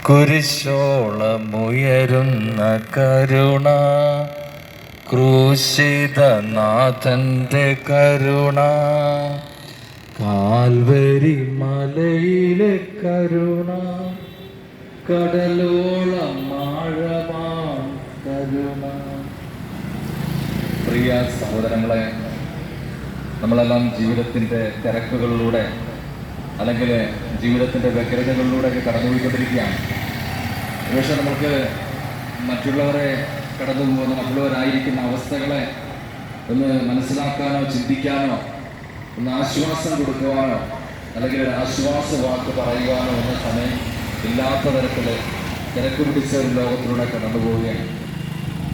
കുരിശോളമുയരുന്ന കരുണ, ക്രൂശിതനാഥന്റെ കരുണ, Calvary മലയിലെ കരുണ, കടലോളം ആഴമാം കരുണ. പ്രിയ സഹോദരങ്ങളെ, നമ്മളെല്ലാം ജീവിതത്തിൻ്റെ തിരക്കുകളിലൂടെ അല്ലെങ്കിൽ ജീവിതത്തിൻ്റെ വ്യഗ്രതകളിലൂടെയൊക്കെ കടന്നുപോയിക്കൊണ്ടിരിക്കുകയാണ്. പക്ഷേ നമുക്ക് മറ്റുള്ളവരെ കടന്നു പോകുന്ന മറ്റുള്ളവരായിരിക്കുന്ന അവസ്ഥകളെ ഒന്ന് മനസ്സിലാക്കാനോ ചിന്തിക്കാനോ ഒന്ന് ആശ്വാസം കൊടുക്കുവാനോ അല്ലെങ്കിൽ ഒരു ആശ്വാസ വാക്ക് പറയുവാനോ എന്ന സമയം ഇല്ലാത്ത തരത്തിൽ തിരക്ക് പിടിച്ച ഒരു ലോകത്തിലൂടെ കടന്നു പോവുകയാണ്.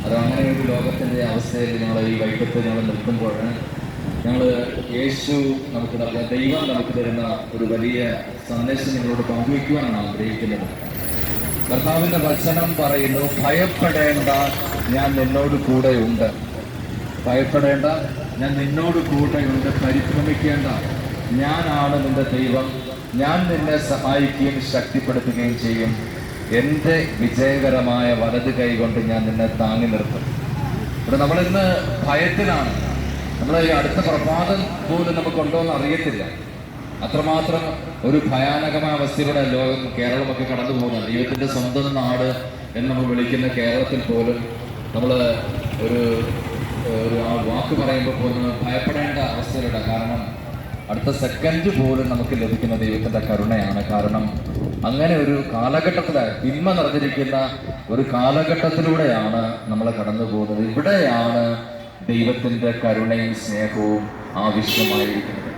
അത് അങ്ങനെ ഒരു ലോകത്തിൻ്റെ അവസ്ഥയിൽ ഞങ്ങൾ ഈ വൈകിട്ട് ഞങ്ങൾ നിൽക്കുമ്പോൾ ഞങ്ങൾ യേശു നമുക്ക് നൽകുന്ന ദൈവം നമുക്ക് തരുന്ന ഒരു വലിയ സന്ദേശം നിങ്ങളോട് പങ്കുവയ്ക്കുവാനാണ് ആഗ്രഹിക്കുന്നത്. കർത്താവിൻ്റെ വചനം പറയുന്നു, ഭയപ്പെടേണ്ട, ഞാൻ നിന്നോട് കൂടെ ഉണ്ട്. ഭയപ്പെടേണ്ട, ഞാൻ നിന്നോട് കൂടെയുണ്ട്. പരിഭ്രമിക്കേണ്ട, ഞാനാണ് നിന്റെ ദൈവം. ഞാൻ നിന്നെ സഹായിക്കുകയും ശക്തിപ്പെടുത്തുകയും ചെയ്യും. എൻ്റെ വിജയകരമായ വലത് കൈ കൊണ്ട് ഞാൻ നിന്നെ താങ്ങി നിർത്തും. ഇവിടെ നമ്മളിന്ന് ഭയത്തിലാണ്. നമ്മൾ ഈ അടുത്ത പ്രഭാതം പോലും നമുക്കുണ്ടോ എന്ന് അറിയത്തില്ല. അത്രമാത്രം ഒരു ഭയാനകമായ അവസ്ഥയിലൂടെ ലോകം, കേരളമൊക്കെ കടന്നു പോകുന്നത്. ദൈവത്തിൻ്റെ സ്വന്തം നാട് എന്ന് നമ്മൾ വിളിക്കുന്ന കേരളത്തിൽ പോലും നമ്മൾ ഒരു വാക്ക് പറയുമ്പോൾ പോലും ഭയപ്പെടേണ്ട അവസ്ഥയിലൂടെ. കാരണം അടുത്ത സെക്കൻഡ് പോലും നമുക്ക് ലഭിക്കുന്ന ദൈവത്തിൻ്റെ കരുണയാണ്. കാരണം അങ്ങനെ ഒരു കാലഘട്ടത്തിലാണ്, തിന്മ നിറഞ്ഞിരിക്കുന്ന ഒരു കാലഘട്ടത്തിലൂടെയാണ് നമ്മൾ കടന്നു പോകുന്നത്. ഇവിടെയാണ് ദൈവത്തിൻ്റെ കരുണയും സ്നേഹവും ആവശ്യമായിരിക്കുന്നത്.